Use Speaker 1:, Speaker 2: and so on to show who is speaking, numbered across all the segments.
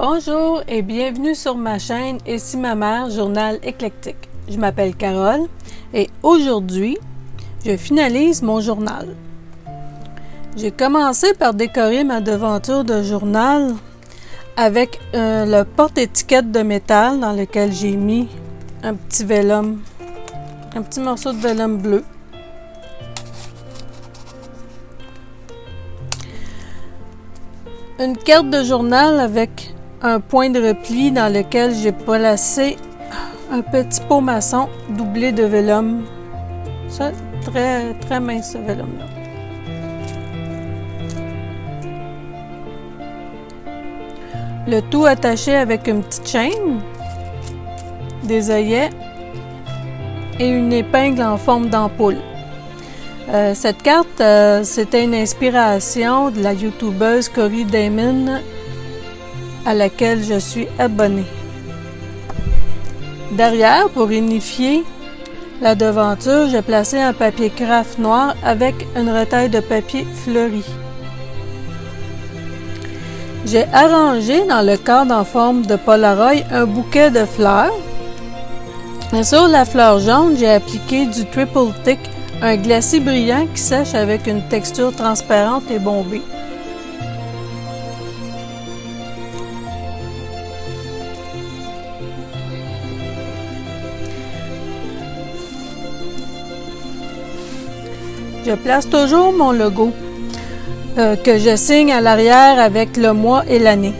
Speaker 1: Bonjour et bienvenue sur ma chaîne Ici ma mère, journal éclectique. Je m'appelle Carole et aujourd'hui, je finalise mon journal. J'ai commencé par décorer ma devanture de journal avec le porte-étiquette de métal dans lequel j'ai mis un petit vélum, un petit morceau de vélum bleu. Une carte de journal avec un point de repli dans lequel j'ai placé un petit pot maçon doublé de vélum. Ça, très, très mince ce vélum-là. Le tout attaché avec une petite chaîne, des œillets et une épingle en forme d'ampoule. Cette carte, c'était une inspiration de la youtubeuse Corey Damon à laquelle je suis abonnée. Derrière, pour unifier la devanture, j'ai placé un papier craft noir avec une retaille de papier fleuri. J'ai arrangé dans le cadre en forme de Polaroid un bouquet de fleurs. Et sur la fleur jaune, j'ai appliqué du Triple Thick, un glacis brillant qui sèche avec une texture transparente et bombée. Je place toujours mon logo que je signe à l'arrière avec le mois et l'année.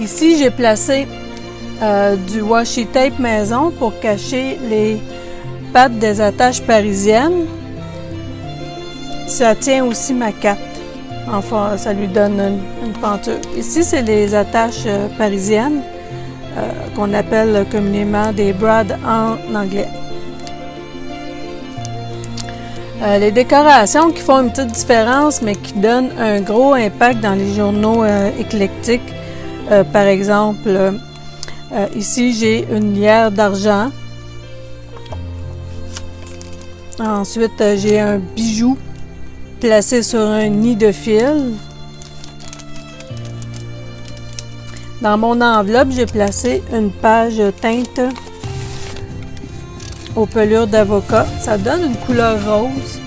Speaker 1: Ici, j'ai placé du washi tape maison pour cacher les pattes des attaches parisiennes. Ça tient aussi ma carte. Enfin, ça lui donne une penture. Ici, c'est les attaches parisiennes qu'on appelle communément des brads en anglais. Les décorations qui font une petite différence, mais qui donnent un gros impact dans les journaux éclectiques. Par exemple, ici, j'ai une lierre d'argent. Ensuite, j'ai un bijou placé sur un nid de fil. Dans mon enveloppe, j'ai placé une page teinte aux pelures d'avocat. Ça donne une couleur rose.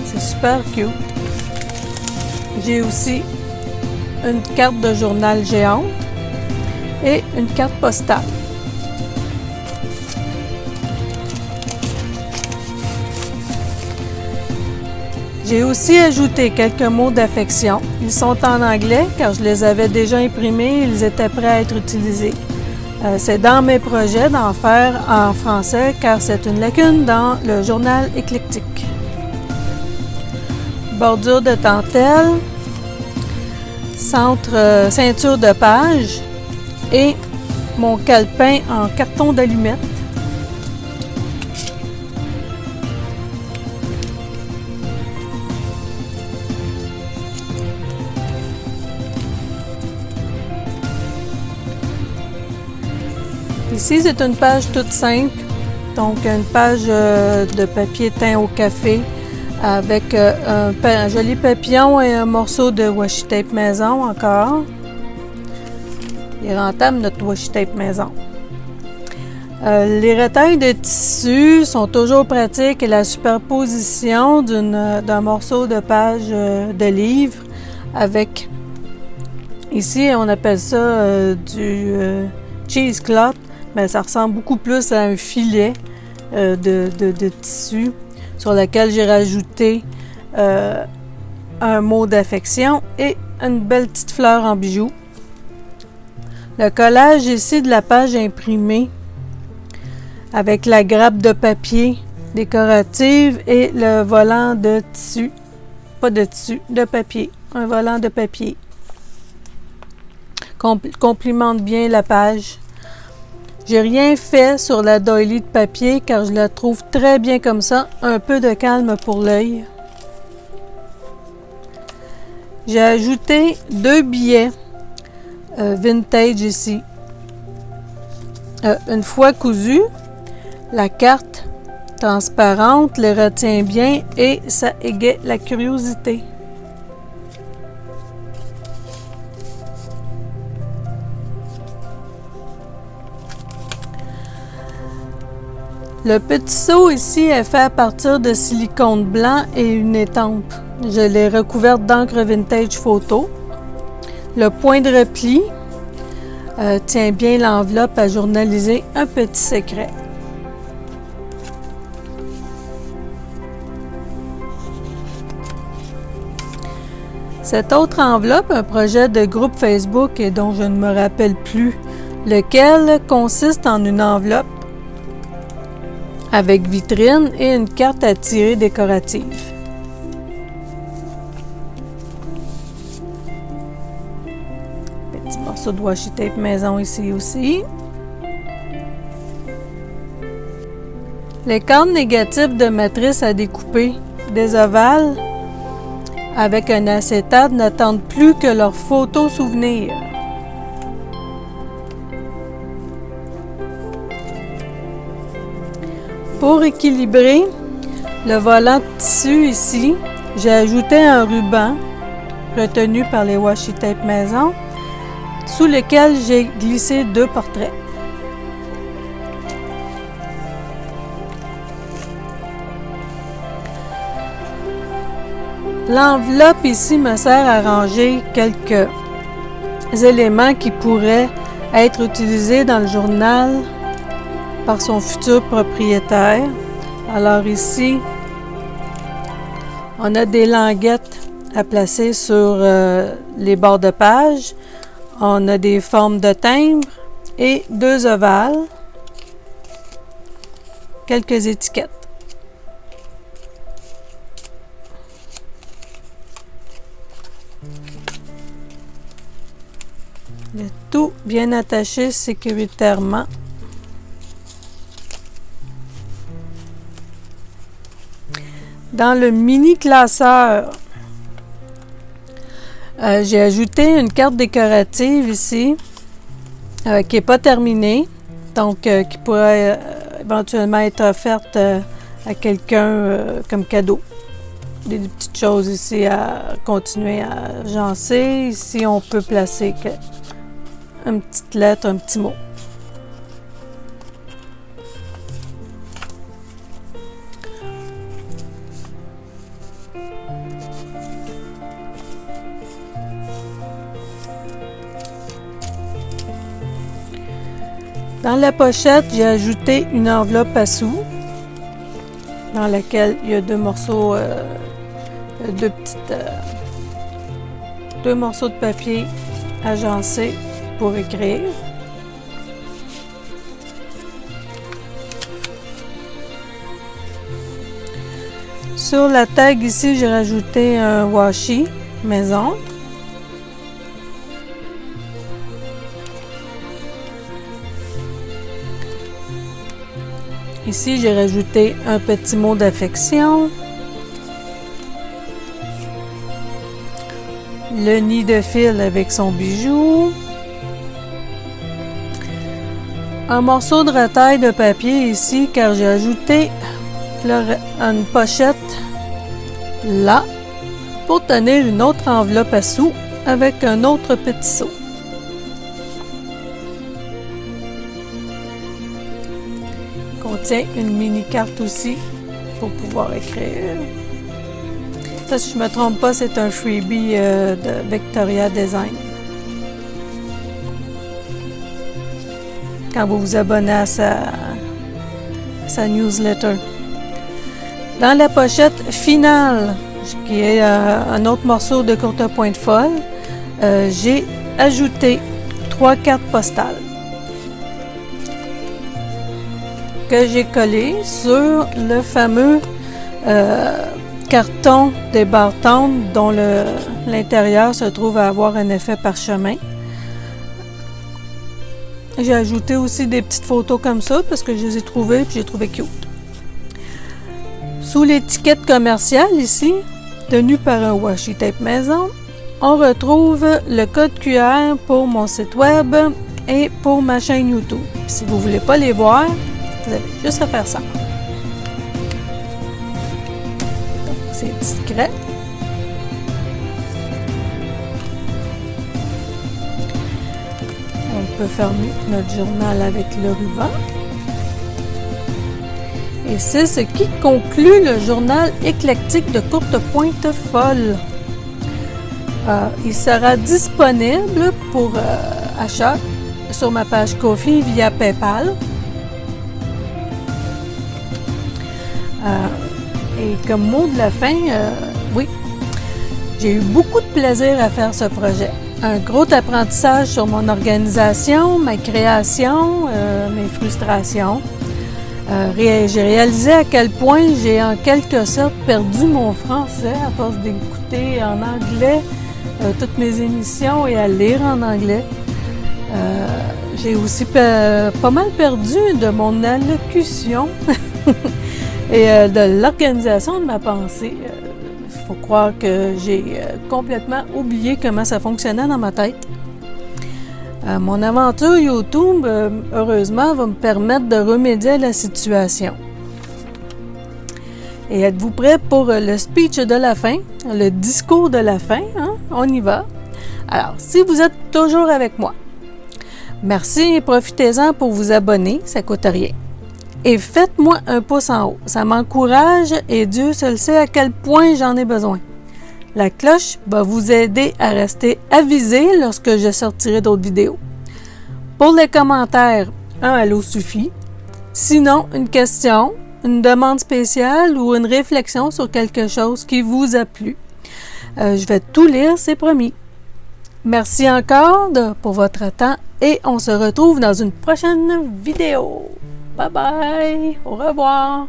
Speaker 1: C'est super cute. J'ai aussi une carte de journal géante et une carte postale. J'ai aussi ajouté quelques mots d'affection. Ils sont en anglais car je les avais déjà imprimés et ils étaient prêts à être utilisés. C'est dans mes projets d'en faire en français car c'est une lacune dans le journal éclectique. Bordure de dentelle, ceinture de page et mon calepin en carton d'allumette. Ici, c'est une page toute simple, donc une page de papier teint au café avec un joli papillon et un morceau de washi tape maison encore. Il est rentable notre washi tape maison. Les retailles de tissu sont toujours pratiques et la superposition d'un morceau de page de livre avec, ici on appelle ça du cheesecloth. Mais ça ressemble beaucoup plus à un filet de tissu sur lequel j'ai rajouté un mot d'affection et une belle petite fleur en bijou. Le collage ici de la page imprimée avec la grappe de papier décorative et le volant de tissu, pas de tissu, de papier, un volant de papier. Complimente bien la page. J'ai rien fait sur la doily de papier car je la trouve très bien comme ça, un peu de calme pour l'œil. J'ai ajouté 2 billets vintage ici. Une fois cousu, la carte transparente les retient bien et ça égaie la curiosité. Le petit seau ici est fait à partir de silicone blanc et une étampe. Je l'ai recouverte d'encre vintage photo. Le point de repli tient bien l'enveloppe à journaliser un petit secret. Cette autre enveloppe, un projet de groupe Facebook et dont je ne me rappelle plus lequel, consiste en une enveloppe avec vitrine et une carte à tirer décorative. Petit morceau de washi tape maison ici aussi. Les cadres négatifs de matrice à découper, des ovales, avec un acétate n'attendent plus que leur photo souvenir. Pour équilibrer le volant de tissu ici, j'ai ajouté un ruban retenu par les washi tape maison sous lequel j'ai glissé 2 portraits. L'enveloppe ici me sert à ranger quelques éléments qui pourraient être utilisés dans le journal par son futur propriétaire. Alors ici, on a des languettes à placer sur les bords de page. On a des formes de timbres et 2 ovales, quelques étiquettes. Le tout bien attaché sécuritairement. Dans le mini classeur, j'ai ajouté une carte décorative ici qui n'est pas terminée, donc qui pourrait éventuellement être offerte à quelqu'un comme cadeau. Des petites choses ici à continuer à agencer. Ici, on peut placer une petite lettre, un petit mot. Dans la pochette, j'ai ajouté une enveloppe à sous dans laquelle il y a 2 morceaux, 2 morceaux de papier agencés pour écrire. Sur la tag ici, j'ai rajouté un washi maison. Ici, j'ai rajouté un petit mot d'affection. Le nid de fil avec son bijou. Un morceau de retaille de papier ici, car j'ai ajouté une pochette là pour tenir une autre enveloppe à sous avec un autre petit seau. Contient une mini carte aussi pour pouvoir écrire. Ça, si je ne me trompe pas, c'est un freebie de Victoria Design. Quand vous vous abonnez à sa newsletter. Dans la pochette finale, qui est un autre morceau de courte pointe folle, j'ai ajouté 3 cartes postales que j'ai collées sur le fameux carton des barres tendres dont l'intérieur se trouve à avoir un effet parchemin. J'ai ajouté aussi des petites photos comme ça parce que je les ai trouvées et j'ai trouvé cute. Sous l'étiquette commerciale ici, tenue par un washi tape maison, on retrouve le code QR pour mon site web et pour ma chaîne YouTube. Si vous ne voulez pas les voir, vous avez juste à faire ça. Donc, c'est discret. On peut fermer notre journal avec le ruban. Et c'est ce qui conclut le journal éclectique de Courte Pointe Folle. Il sera disponible pour achat sur ma page Ko-fi via PayPal. Et comme mot de la fin, oui, j'ai eu beaucoup de plaisir à faire ce projet. Un gros apprentissage sur mon organisation, ma création, mes frustrations. J'ai réalisé à quel point j'ai en quelque sorte perdu mon français à force d'écouter en anglais toutes mes émissions et à lire en anglais. J'ai aussi pas mal perdu de mon allocution et de l'organisation de ma pensée. Il faut croire que j'ai complètement oublié comment ça fonctionnait dans ma tête. Mon aventure YouTube, heureusement, va me permettre de remédier à la situation. Et êtes-vous prêts pour le speech de la fin, le discours de la fin? Hein? On y va. Alors, si vous êtes toujours avec moi, merci et profitez-en pour vous abonner, ça ne coûte rien. Et faites-moi un pouce en haut, ça m'encourage et Dieu seul sait à quel point j'en ai besoin. La cloche va vous aider à rester avisé lorsque je sortirai d'autres vidéos. Pour les commentaires, un allô suffit. Sinon, une question, une demande spéciale ou une réflexion sur quelque chose qui vous a plu. Je vais tout lire, c'est promis. Merci encore pour votre temps et on se retrouve dans une prochaine vidéo. Bye bye, au revoir.